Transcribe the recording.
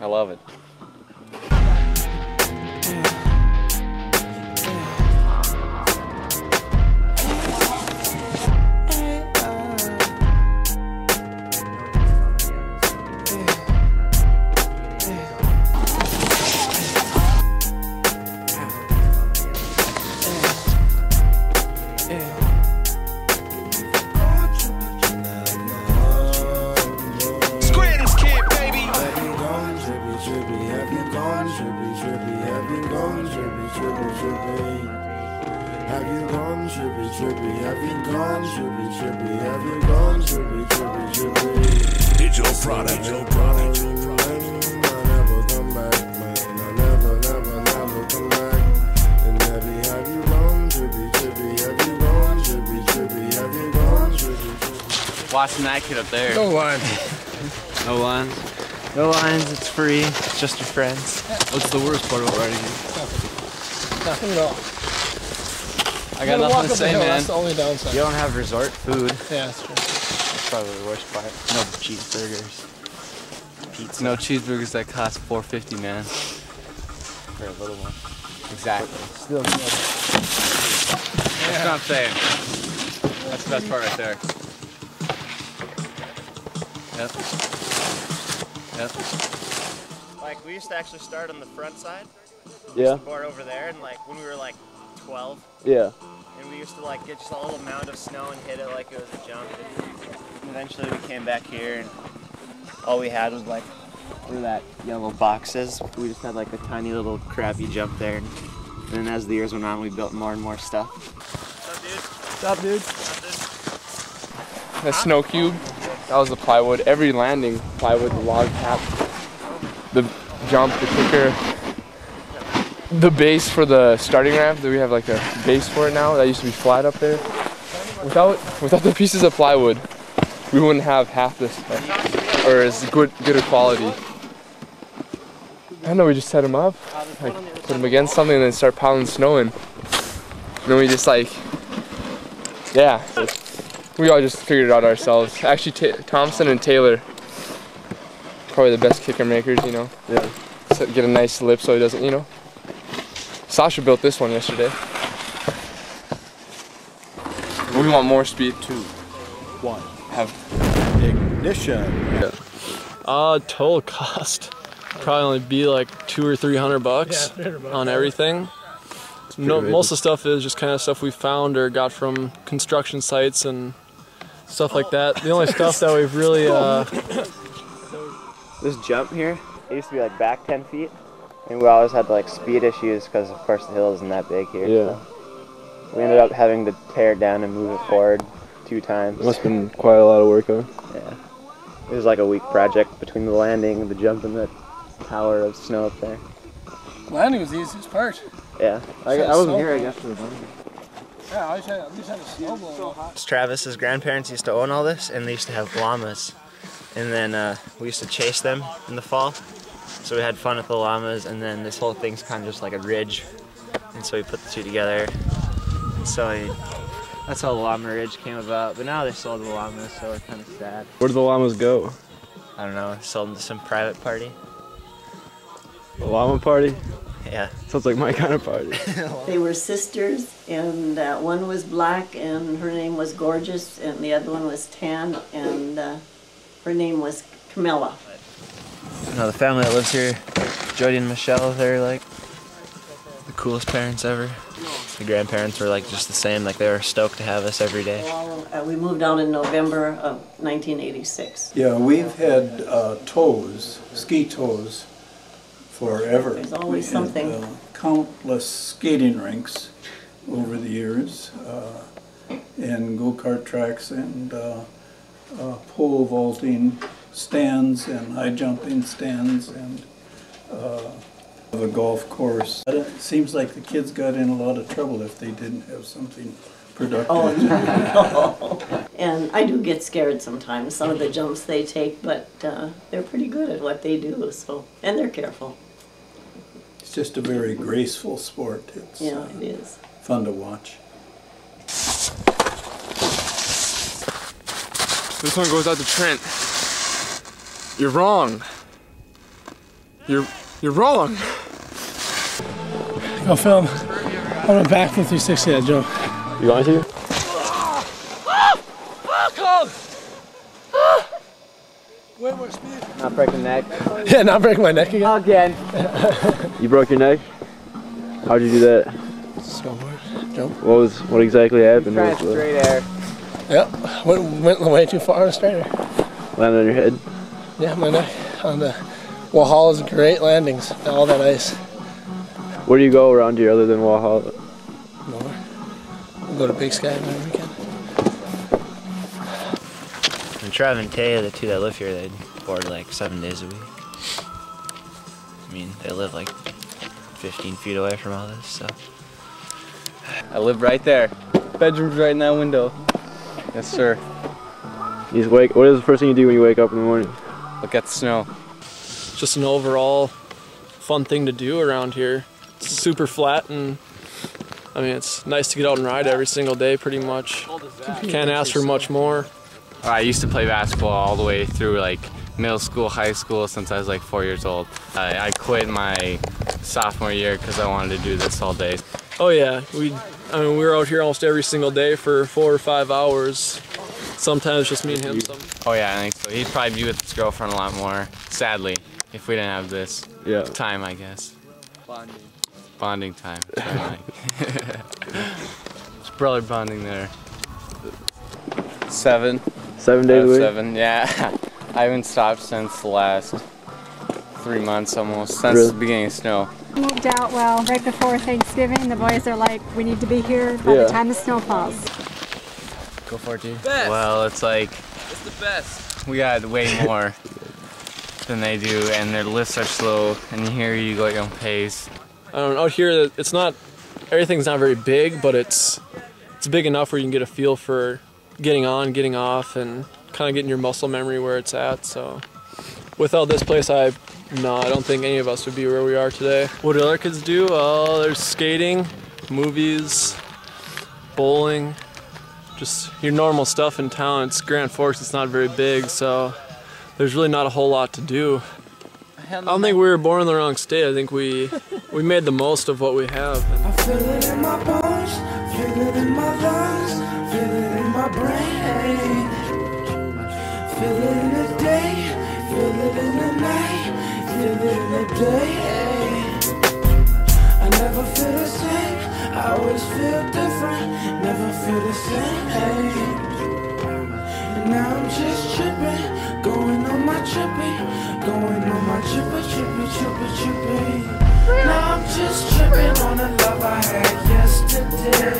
I love it. Have you gone trippy, trippy? Have you gone trippy, trippy? Have you gone trippy, trippy, trippy? Digital product, digital product. I never come back, man. I never come back. And Debbie, have you gone trippy, trippy? Have you gone trippy, trippy? Have you gone trippy, trippy? Watching that kid up there. No lines. No lines. No lines, it's free. It's just your friends. What's the worst part about riding here? Nothing at all. I got nothing to say, man. That's the only downside. You don't have resort food. Yeah, that's true. That's probably the worst part. No cheeseburgers. Pizza. No cheeseburgers that cost $4.50, man. For a little one. Exactly. Still good. That's what I'm saying. That's the best part right there. Yep. Yep. Like, we used to actually start on the front side. Yeah. Board over there, and like when we were like 12. Yeah. And we used to like get just a little mound of snow and hit it like it was a jump. And eventually we came back here, and all we had was like where that yellow box is. We just had like a tiny little crappy jump there. And then as the years went on, we built more and more stuff. What's up, dude? The snow cube, that was the plywood. Every landing, plywood, the log cap, the jump, the kicker, the base for the starting ramp. Do we have like a base for it now? That used to be flat up there. Without the pieces of plywood, we wouldn't have half this stuff, or as good a quality. I don't know. We just set them up, like put them against something, and then start piling snow in. And then we just like, yeah. We all just figured it out ourselves. Actually, Thompson and Taylor, probably the best kicker makers, you know. Yeah. So get a nice lip so he doesn't, you know. Sasha built this one yesterday. We want more speed. 2, 1. Have Ignition. Yeah. Total cost probably only be like $200 or $300 on everything. No, most of the stuff is just kind of stuff we found or got from construction sites and stuff like that. The only stuff that we've really This jump here, it used to be like back 10 feet. And we always had like speed issues because of course the hill isn't that big here. Yeah. So we ended up having to tear it down and move it forward 2 times. must have been quite a lot of work, huh? Yeah. It was like a week project between the landing, the jump, and the tower of snow up there. Landing was the easiest part. Yeah. I wasn't here, I guess, for the landing. Yeah, I just had a snowball. Travis's grandparents used to own all this, and they used to have llamas. And then we used to chase them in the fall. So we had fun with the llamas, and then this whole thing's kind of just like a ridge. And so we put the two together. So that's how the Llama Ridge came about. But now they sold the llamas, so we're kind of sad. Where do the llamas go? I don't know, sold them to some private party. A llama party? Yeah. Sounds like my kind of party. They were sisters, and one was black, and her name was Gorgeous, and the other one was Tan, and her name was Camilla. No, the family that lives here, Jody and Michelle, they're like the coolest parents ever. The grandparents were like just the same, like they were stoked to have us every day. We moved out in November of 1986. Yeah, we've had ski tows, forever. There's always something. Countless skating rinks over the years, and go-kart tracks, and pole vaulting stands, and high jumping stands, and the golf course. It seems like the kids got in a lot of trouble if they didn't have something productive. Oh, no. And I do get scared sometimes, some of the jumps they take, but they're pretty good at what they do, so, and they're careful. It's just a very graceful sport. It's yeah, it is. Fun to watch. This one goes out to Trent. You're wrong. You're wrong. Go film. I'm gonna back from 360 that Joe. You going to? Way more speed. Not breaking neck. Yeah, not breaking my neck again. You broke your neck? How'd you do that? Snowboard, jump. What exactly happened? Trying straight air. Yep, went way too far on a straighter. Landed on your head? Yeah, my neck on the Walhalla's great landings, all that ice. Where do you go around here other than Walhalla? Nowhere. We'll go to Big Sky every weekend. And Travis and Taylor, the two that live here, they board like 7 days a week. I mean, they live like 15 feet away from all this, so. I live right there. Bedroom's right in that window. Yes, sir. What is the first thing you do when you wake up in the morning? Look at the snow. Just an overall fun thing to do around here. It's super flat, and I mean, it's nice to get out and ride every single day pretty much. Can't ask for much more. I used to play basketball all the way through like middle school, high school since I was like 4 years old. I quit my sophomore year because I wanted to do this all day. Oh yeah, we were out here almost every single day for 4 or 5 hours. Sometimes just me and him. Oh yeah, I think so. He'd probably be with his girlfriend a lot more, sadly, if we didn't have this time, I guess. Bonding time. It's brother bonding there. 7. 7 days a week? 7, yeah. I haven't stopped since the last 3 months almost, since the beginning of snow. Moved out, well, right before Thanksgiving. The boys are like, we need to be here by the time the snow falls. Go for it, dude. Well, it's like, It's the best. we got way more than they do, and their lifts are slow, and here you go at your own pace. Out here, it's not, everything's not very big, but it's big enough where you can get a feel for getting on, getting off, and kind of getting your muscle memory where it's at. So without this place, I don't think any of us would be where we are today. What do other kids do? There's skating, movies, bowling, just your normal stuff in town. It's Grand Forks, it's not very big, so there's really not a whole lot to do. I don't think we were born in the wrong state. I think we made the most of what we have. I feel it in my bones, feel it in my lungs, feel it in my brain. Feel it in the day, feel it in the night, feel it in the day. I never feel the same, I always feel different, never feel the same. And now I'm just tripping, going on my tripping, going on my tripping. Now I'm just tripping on the love I had yesterday.